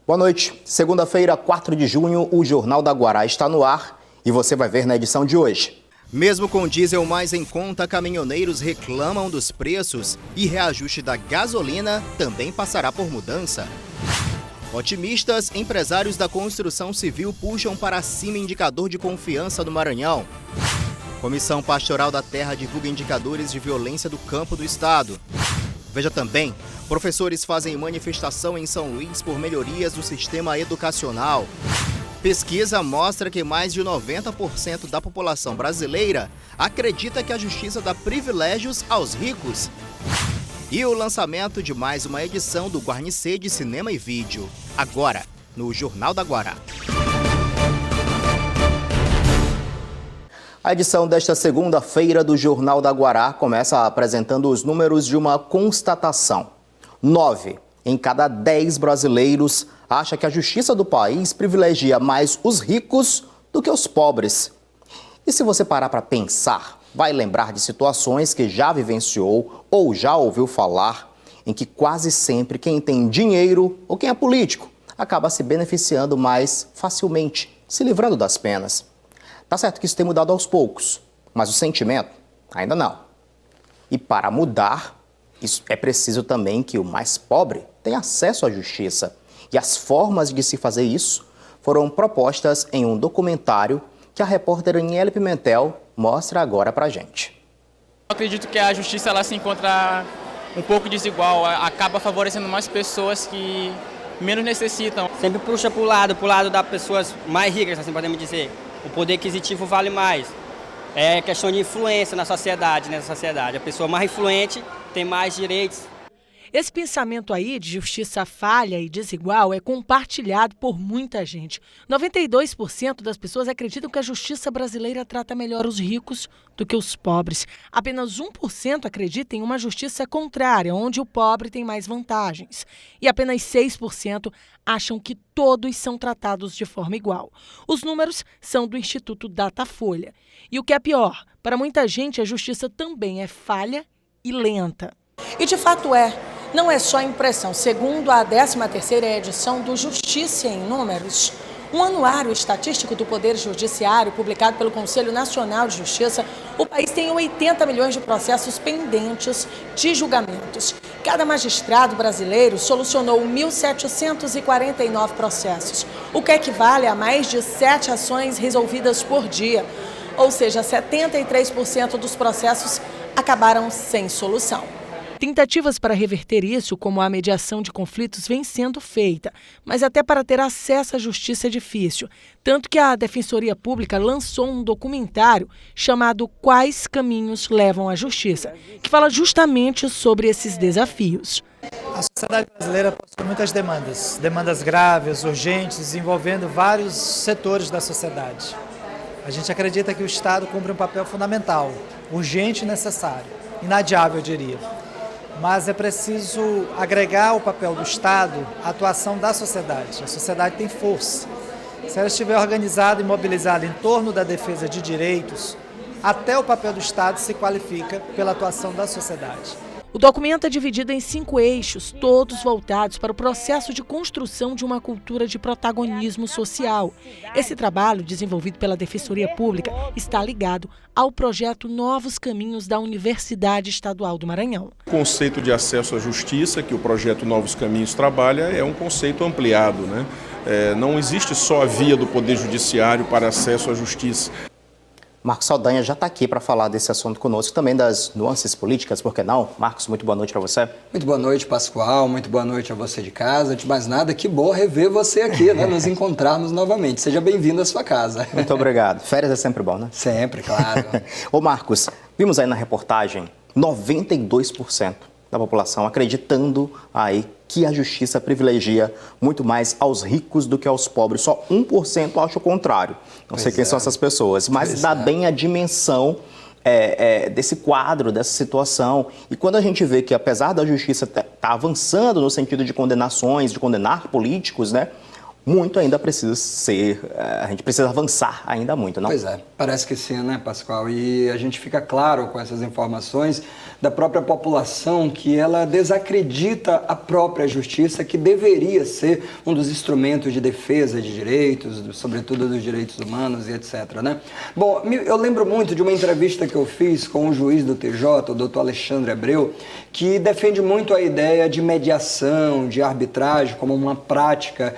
Boa noite. Segunda-feira, 4 de junho, o Jornal da Guará está no ar e você vai ver na edição de hoje. Mesmo com diesel mais em conta, caminhoneiros reclamam dos preços e reajuste da gasolina também passará por mudança. Otimistas, empresários da construção civil puxam para cima indicador de confiança do Maranhão. Comissão Pastoral da Terra divulga indicadores de violência do campo do estado. Veja também, professores fazem manifestação em São Luís por melhorias do sistema educacional. Pesquisa mostra que mais de 90% da população brasileira acredita que a justiça dá privilégios aos ricos. E o lançamento de mais uma edição do Guarnicê de Cinema e Vídeo, agora no Jornal da Guará. A edição desta segunda-feira do Jornal da Guará começa apresentando os números de uma constatação. 9 em cada 10 brasileiros acha que a justiça do país privilegia mais os ricos do que os pobres. E se você parar para pensar, vai lembrar de situações que já vivenciou ou já ouviu falar, em que quase sempre quem tem dinheiro ou quem é político acaba se beneficiando mais facilmente, se livrando das penas. Tá certo que isso tem mudado aos poucos, mas o sentimento ainda não. E para mudar, isso é preciso também que o mais pobre tenha acesso à justiça. E as formas de se fazer isso foram propostas em um documentário que a repórter Aniele Pimentel mostra agora pra gente. Eu acredito que a justiça ela se encontra um pouco desigual, acaba favorecendo mais pessoas que menos necessitam. Sempre puxa para o lado das pessoas mais ricas, assim podemos dizer. O poder aquisitivo vale mais. É questão de influência na sociedade, A pessoa mais influente tem mais direitos. Esse pensamento aí de justiça falha e desigual é compartilhado por muita gente. 92% das pessoas acreditam que a justiça brasileira trata melhor os ricos do que os pobres. Apenas 1% acredita em uma justiça contrária, onde o pobre tem mais vantagens. E apenas 6% acham que todos são tratados de forma igual. Os números são do Instituto Datafolha. E o que é pior, para muita gente a justiça também é falha e lenta. E de fato é. Não é só impressão. Segundo a 13ª edição do Justiça em Números, um anuário estatístico do Poder Judiciário publicado pelo Conselho Nacional de Justiça, o país tem 80 milhões de processos pendentes de julgamentos. Cada magistrado brasileiro solucionou 1.749 processos, o que equivale a mais de 7 ações resolvidas por dia. Ou seja, 73% dos processos acabaram sem solução. Tentativas para reverter isso, como a mediação de conflitos, vem sendo feita, mas até para ter acesso à justiça é difícil. Tanto que a Defensoria Pública lançou um documentário chamado Quais Caminhos Levam à Justiça, que fala justamente sobre esses desafios. A sociedade brasileira possui muitas demandas graves, urgentes, envolvendo vários setores da sociedade. A gente acredita que o Estado cumpre um papel fundamental, urgente e necessário, inadiável, eu diria. Mas é preciso agregar ao papel do Estado a atuação da sociedade. A sociedade tem força. Se ela estiver organizada e mobilizada em torno da defesa de direitos, até o papel do Estado se qualifica pela atuação da sociedade. O documento é dividido em 5 eixos, todos voltados para o processo de construção de uma cultura de protagonismo social. Esse trabalho, desenvolvido pela Defensoria Pública, está ligado ao projeto Novos Caminhos da Universidade Estadual do Maranhão. O conceito de acesso à justiça, que o projeto Novos Caminhos trabalha, é um conceito ampliado, não existe só a via do Poder Judiciário para acesso à justiça. Marcos Saldanha já está aqui para falar desse assunto conosco, também das nuances políticas, por que não? Marcos, muito boa noite para você. Muito boa noite, Pascoal, muito boa noite a você de casa. Antes de mais nada, que bom rever você aqui, nos encontrarmos novamente. Seja bem-vindo à sua casa. Muito obrigado. Férias é sempre bom, né? Sempre, claro. Ô Marcos, vimos aí na reportagem 92% da população acreditando aí que a justiça privilegia muito mais aos ricos do que aos pobres. Só 1% acha o contrário. Não sei quem são essas pessoas, mas dá bem a dimensão desse quadro, dessa situação. E quando a gente vê que, apesar da justiça tá avançando no sentido de condenações, de condenar políticos, muito ainda precisa ser, a gente precisa avançar ainda muito, não? Pois é, parece que sim, né, Pascoal? E a gente fica claro com essas informações da própria população que ela desacredita a própria justiça, que deveria ser um dos instrumentos de defesa de direitos, sobretudo dos direitos humanos e etc, né? Bom, eu lembro muito de uma entrevista que eu fiz com um juiz do TJ, o doutor Alexandre Abreu, que defende muito a ideia de mediação, de arbitragem como uma prática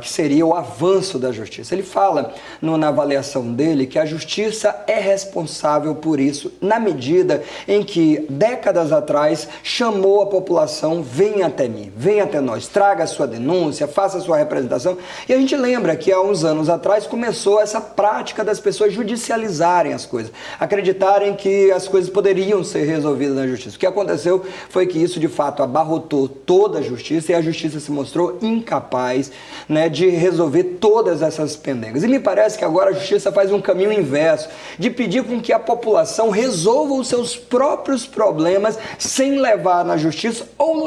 que seria o avanço da justiça. Ele fala na avaliação dele que a justiça é responsável por isso, na medida em que décadas atrás chamou a população: venha até mim, venha até nós, traga a sua denúncia, faça a sua representação. E a gente lembra que há uns anos atrás começou essa prática das pessoas judicializarem as coisas, acreditarem que as coisas poderiam ser resolvidas na justiça. O que aconteceu foi que isso de fato abarrotou toda a justiça e a justiça se mostrou incapaz, né, de resolver todas essas pendengas. E me parece que agora a justiça faz um caminho inverso, de pedir com que a população resolva os seus próprios problemas sem levar na justiça ou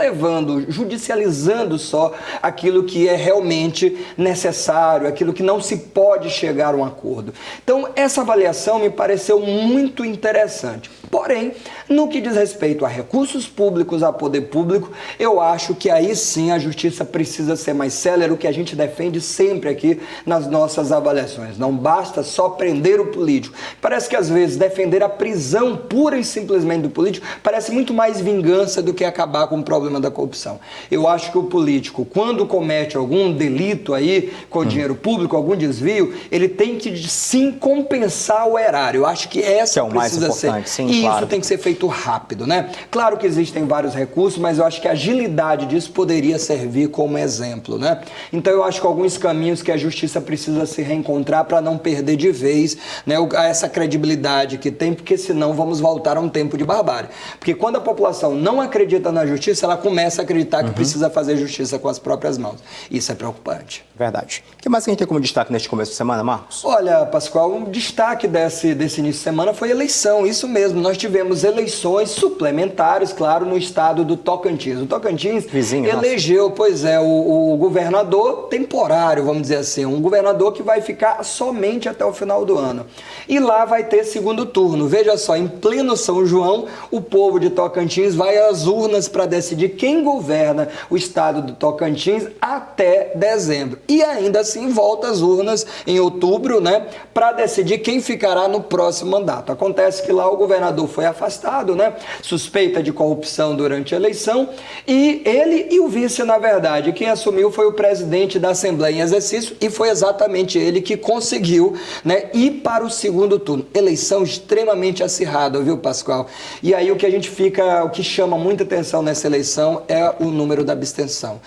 judicializando só aquilo que é realmente necessário, aquilo que não se pode chegar a um acordo. Então, essa avaliação me pareceu muito interessante. Porém, no que diz respeito a recursos públicos, a poder público, eu acho que aí sim a justiça precisa ser mais célere, o que a gente defende sempre aqui nas nossas avaliações. Não basta só prender o político. Parece que às vezes defender a prisão pura e simplesmente do político parece muito mais vingança do que acabar com o problema da corrupção. Eu acho que o político, quando comete algum delito aí com dinheiro público, algum desvio, ele tem que sim compensar o erário. Eu acho que essa que é o mais importante, ser. sim, e claro. isso tem que ser feito rápido, né? Claro que existem vários recursos, mas eu acho que a agilidade disso poderia servir como exemplo, né? Então eu acho que alguns caminhos que a justiça precisa se reencontrar para não perder de vez, né, essa credibilidade que tem, porque senão vamos voltar a um tempo de barbárie. Porque quando a população não acredita na justiça, ela começa a acreditar que precisa fazer justiça com as próprias mãos. Isso é preocupante. Verdade. O que mais que a gente tem como destaque neste começo de semana, Marcos? Olha, Pascoal, um destaque desse início de semana foi eleição, isso mesmo. Nós tivemos eleições suplementares, claro, no estado do Tocantins. O Tocantins elegeu, pois é, o governador temporário, vamos dizer assim, um governador que vai ficar somente até o final do ano. E lá vai ter segundo turno. Veja só, em pleno São João, o povo de Tocantins vai às urnas para decidir quem governa o estado do Tocantins até dezembro. E ainda assim volta às urnas em outubro, né, para decidir quem ficará no próximo mandato. Acontece que lá o governador foi afastado, né, suspeita de corrupção durante a eleição, e ele e o vice, na verdade, quem assumiu foi o presidente da Assembleia em exercício, e foi exatamente ele que conseguiu, né, ir para o segundo turno. Eleição extremamente acirrada, viu, Pascoal? E aí o que chama muita atenção nessa eleição é o número da abstenção.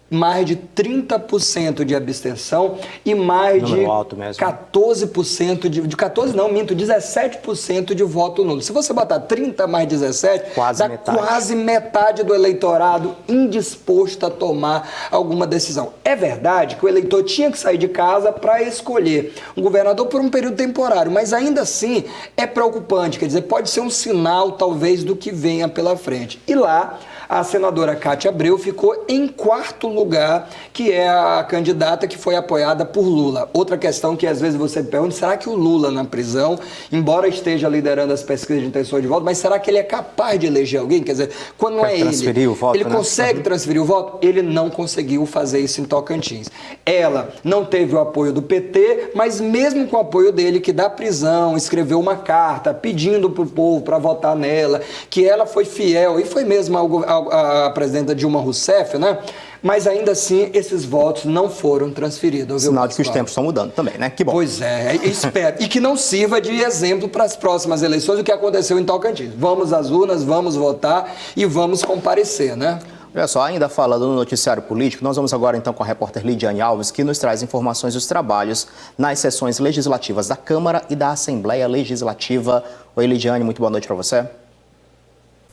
Mais de 30% de abstenção e mais de 14% de 14 não, minto, 17% de voto nulo. Se você botar 30 mais 17, dá quase metade do eleitorado indisposto a tomar alguma decisão. É verdade que o eleitor tinha que sair de casa para escolher um governador por um período temporário, mas ainda assim é preocupante, quer dizer, pode ser um sinal talvez do que venha pela frente. E lá a senadora Cátia Abreu ficou em quarto lugar, que é a candidata que foi apoiada por Lula. Outra questão que às vezes você pergunta, será que o Lula na prisão, embora esteja liderando as pesquisas de intenções de voto, mas será que ele é capaz de eleger alguém? Quer dizer, quando não é ele, ele consegue transferir o voto? Ele não conseguiu fazer isso em Tocantins. Ela não teve o apoio do PT, mas mesmo com o apoio dele, que da prisão escreveu uma carta pedindo para o povo para votar nela, que ela foi fiel, e foi mesmo a presidenta Dilma Rousseff, né? Mas ainda assim, esses votos não foram transferidos. Sinal de que os tempos estão mudando também, né? Que bom. Pois é, espero. E que não sirva de exemplo para as próximas eleições o que aconteceu em Tocantins. Vamos às urnas, vamos votar e vamos comparecer, né? Olha só, ainda falando no noticiário político, nós vamos agora então com a repórter Lidiane Alves, que nos traz informações dos trabalhos nas sessões legislativas da Câmara e da Assembleia Legislativa. Oi, Lidiane, muito boa noite para você.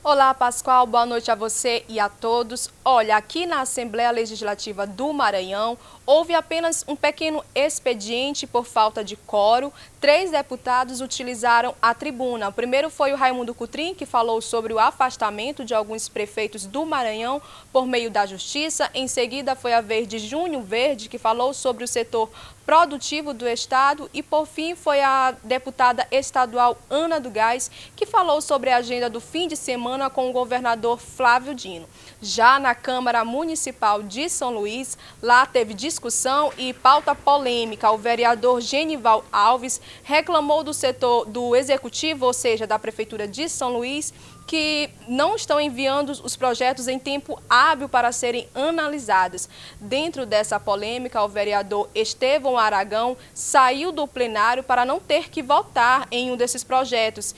Olá, Pascoal, boa noite a você e a todos. Olha, aqui na Assembleia Legislativa do Maranhão, houve apenas um pequeno expediente por falta de quórum. 3 deputados utilizaram a tribuna. O primeiro foi o Raimundo Cotrim, que falou sobre o afastamento de alguns prefeitos do Maranhão por meio da Justiça. Em seguida foi a vez de Júnior Verde, que falou sobre o setor produtivo do Estado. E, por fim, foi a deputada estadual Ana do Gás, que falou sobre a agenda do fim de semana com o governador Flávio Dino. Já na Câmara Municipal de São Luís, lá teve discussão e pauta polêmica. O vereador Genival Alves reclamou do setor do executivo, ou seja, da Prefeitura de São Luís, que não estão enviando os projetos em tempo hábil para serem analisados. Dentro dessa polêmica, o vereador Estevão Aragão saiu do plenário para não ter que votar em um desses projetos.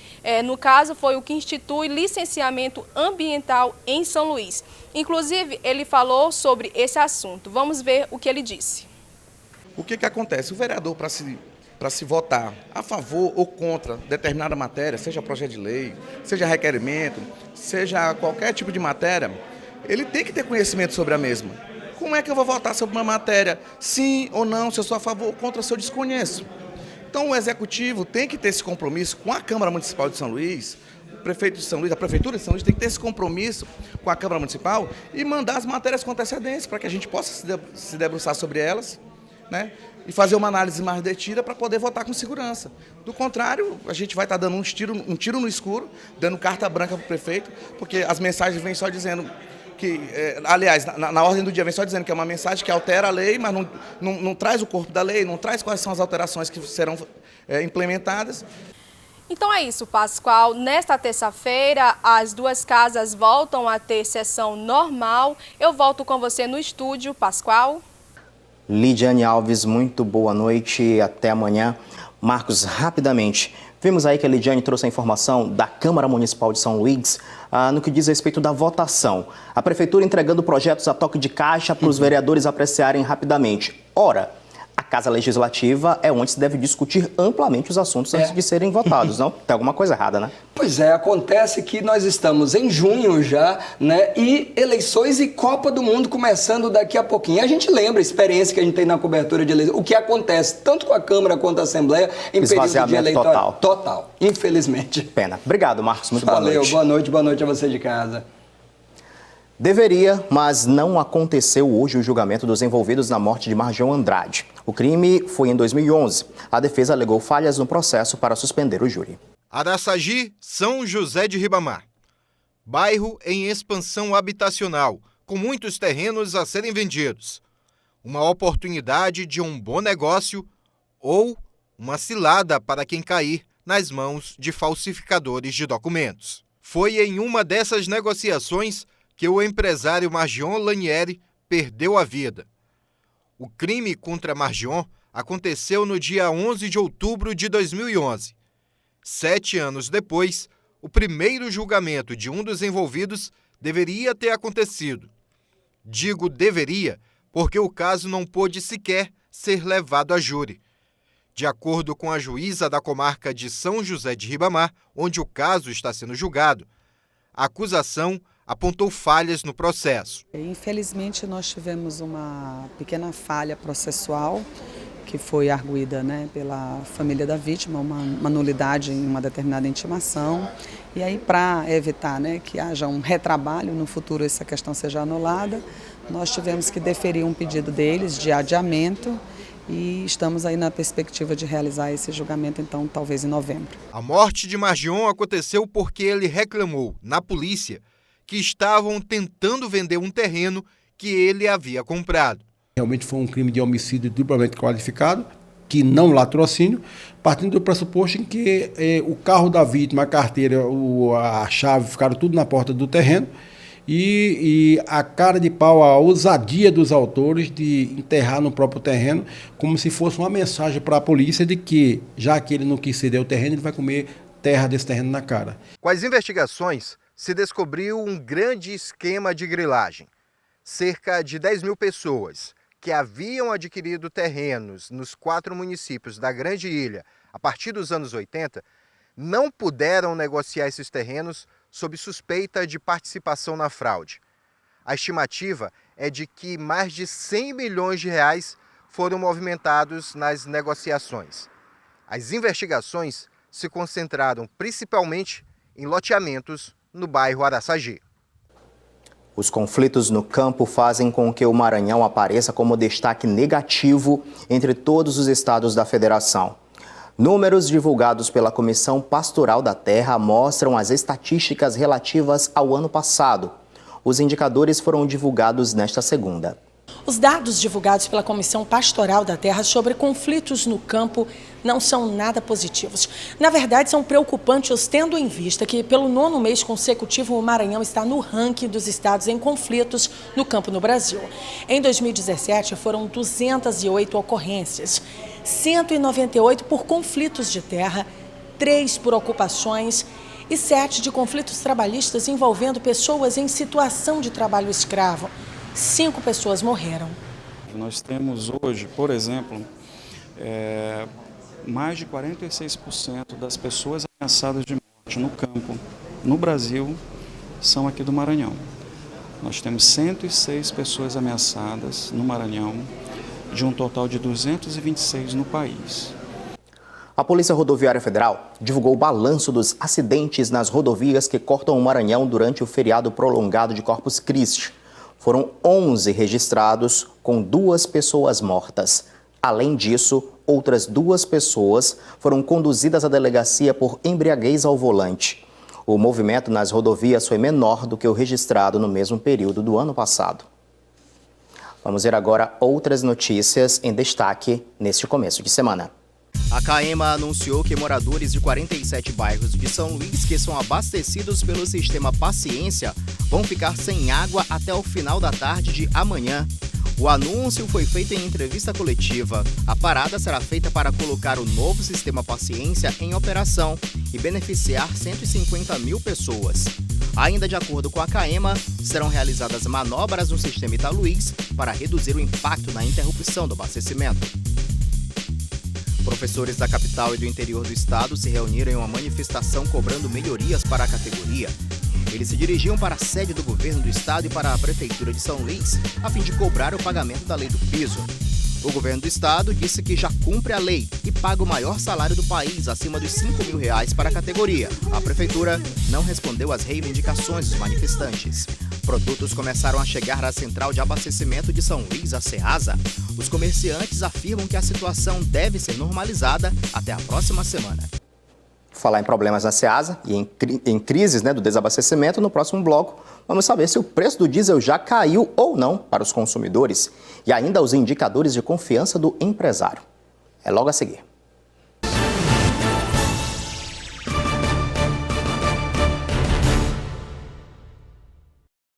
No caso, foi o que institui licenciamento ambiental em São Luís. Inclusive, ele falou sobre esse assunto. Vamos ver o que ele disse. O que acontece? O vereador, para se votar a favor ou contra determinada matéria, seja projeto de lei, seja requerimento, seja qualquer tipo de matéria, ele tem que ter conhecimento sobre a mesma. Como é que eu vou votar sobre uma matéria, sim ou não, se eu sou a favor ou contra, se eu desconheço? Então o Executivo tem que ter esse compromisso com a Câmara Municipal de São Luís, o prefeito de São Luís, a Prefeitura de São Luís tem que ter esse compromisso com a Câmara Municipal e mandar as matérias com antecedência para que a gente possa se debruçar sobre elas, né? E fazer uma análise mais detida para poder votar com segurança. Do contrário, a gente vai estar dando um tiro no escuro, dando carta branca para o prefeito, porque as mensagens vêm só dizendo que, aliás, na ordem do dia vem só dizendo que é uma mensagem que altera a lei, mas não traz o corpo da lei, não traz quais são as alterações que serão implementadas. Então é isso, Pascoal. Nesta terça-feira, as duas casas voltam a ter sessão normal. Eu volto com você no estúdio, Pascoal. Lidiane Alves, muito boa noite e até amanhã. Marcos, rapidamente, vimos aí que a Lidiane trouxe a informação da Câmara Municipal de São Luís no que diz respeito da votação. A Prefeitura entregando projetos a toque de caixa para os vereadores apreciarem rapidamente. Ora, a Casa Legislativa é onde se deve discutir amplamente os assuntos antes de serem votados, não? Tem alguma coisa errada, né? Pois é, acontece que nós estamos em junho já, né? E eleições e Copa do Mundo começando daqui a pouquinho. A gente lembra a experiência que a gente tem na cobertura de eleições, o que acontece tanto com a Câmara quanto a Assembleia em período de eleitório. Total, infelizmente. Pena. Obrigado, Marcos. Muito boa noite. Valeu, boa noite a você de casa. Deveria, mas não aconteceu hoje o julgamento dos envolvidos na morte de Marjão Andrade. O crime foi em 2011. A defesa alegou falhas no processo para suspender o júri. Araçagi, São José de Ribamar. Bairro em expansão habitacional, com muitos terrenos a serem vendidos. Uma oportunidade de um bom negócio ou uma cilada para quem cair nas mãos de falsificadores de documentos. Foi em uma dessas negociações que o empresário Margion Lanieri perdeu a vida. O crime contra Margion aconteceu no dia 11 de outubro de 2011. 7 anos depois, o primeiro julgamento de um dos envolvidos deveria ter acontecido. Digo deveria porque o caso não pôde sequer ser levado a júri. De acordo com a juíza da comarca de São José de Ribamar, onde o caso está sendo julgado, a acusação apontou falhas no processo. Infelizmente, nós tivemos uma pequena falha processual que foi arguída, pela família da vítima, uma nulidade em uma determinada intimação. E aí, para evitar que haja um retrabalho no futuro, essa questão seja anulada, nós tivemos que deferir um pedido deles de adiamento e estamos aí na perspectiva de realizar esse julgamento, então, talvez em novembro. A morte de Margion aconteceu porque ele reclamou, na polícia, que estavam tentando vender um terreno que ele havia comprado. Realmente foi um crime de homicídio duplamente qualificado, que não latrocínio, partindo do pressuposto em que o carro da vítima, a carteira, a chave ficaram tudo na porta do terreno e a cara de pau, a ousadia dos autores de enterrar no próprio terreno, como se fosse uma mensagem para a polícia de que, já que ele não quis ceder o terreno, ele vai comer terra desse terreno na cara. Com as investigações, se descobriu um grande esquema de grilagem. Cerca de 10 mil pessoas que haviam adquirido terrenos nos 4 municípios da Grande Ilha a partir dos anos 80 não puderam negociar esses terrenos sob suspeita de participação na fraude. A estimativa é de que mais de 100 milhões de reais foram movimentados nas negociações. As investigações se concentraram principalmente em loteamentos no bairro Araçagi. Os conflitos no campo fazem com que o Maranhão apareça como destaque negativo entre todos os estados da federação. Números divulgados pela Comissão Pastoral da Terra mostram as estatísticas relativas ao ano passado. Os indicadores foram divulgados nesta segunda. Os dados divulgados pela Comissão Pastoral da Terra sobre conflitos no campo não são nada positivos. Na verdade, são preocupantes, tendo em vista que, pelo 9º mês consecutivo, o Maranhão está no ranking dos estados em conflitos no campo no Brasil. Em 2017, foram 208 ocorrências, 198 por conflitos de terra, 3 por ocupações e 7 de conflitos trabalhistas envolvendo pessoas em situação de trabalho escravo. 5 pessoas morreram. Nós temos hoje, por exemplo, mais de 46% das pessoas ameaçadas de morte no campo, no Brasil, são aqui do Maranhão. Nós temos 106 pessoas ameaçadas no Maranhão, de um total de 226 no país. A Polícia Rodoviária Federal divulgou o balanço dos acidentes nas rodovias que cortam o Maranhão durante o feriado prolongado de Corpus Christi. Foram 11 registrados, com 2 pessoas mortas. Além disso, outras 2 pessoas foram conduzidas à delegacia por embriaguez ao volante. O movimento nas rodovias foi menor do que o registrado no mesmo período do ano passado. Vamos ver agora outras notícias em destaque neste começo de semana. A CAEMA anunciou que moradores de 47 bairros de São Luís que são abastecidos pelo sistema Paciência vão ficar sem água até o final da tarde de amanhã. O anúncio foi feito em entrevista coletiva. A parada será feita para colocar o novo sistema Paciência em operação e beneficiar 150 mil pessoas. Ainda de acordo com a CAEMA, serão realizadas manobras no sistema Italuís para reduzir o impacto na interrupção do abastecimento. Professores da capital e do interior do estado se reuniram em uma manifestação cobrando melhorias para a categoria. Eles se dirigiam para a sede do governo do estado e para a prefeitura de São Luís, a fim de cobrar o pagamento da lei do piso. O governo do estado disse que já cumpre a lei e paga o maior salário do país, acima dos R$ 5.000 para a categoria. A prefeitura não respondeu às reivindicações dos manifestantes. Produtos começaram a chegar à central de abastecimento de São Luís, a Ceasa. Os comerciantes afirmam que a situação deve ser normalizada até a próxima semana. Falar em problemas na Ceasa e em crises do desabastecimento, no próximo bloco vamos saber se o preço do diesel já caiu ou não para os consumidores e ainda os indicadores de confiança do empresário. É logo a seguir.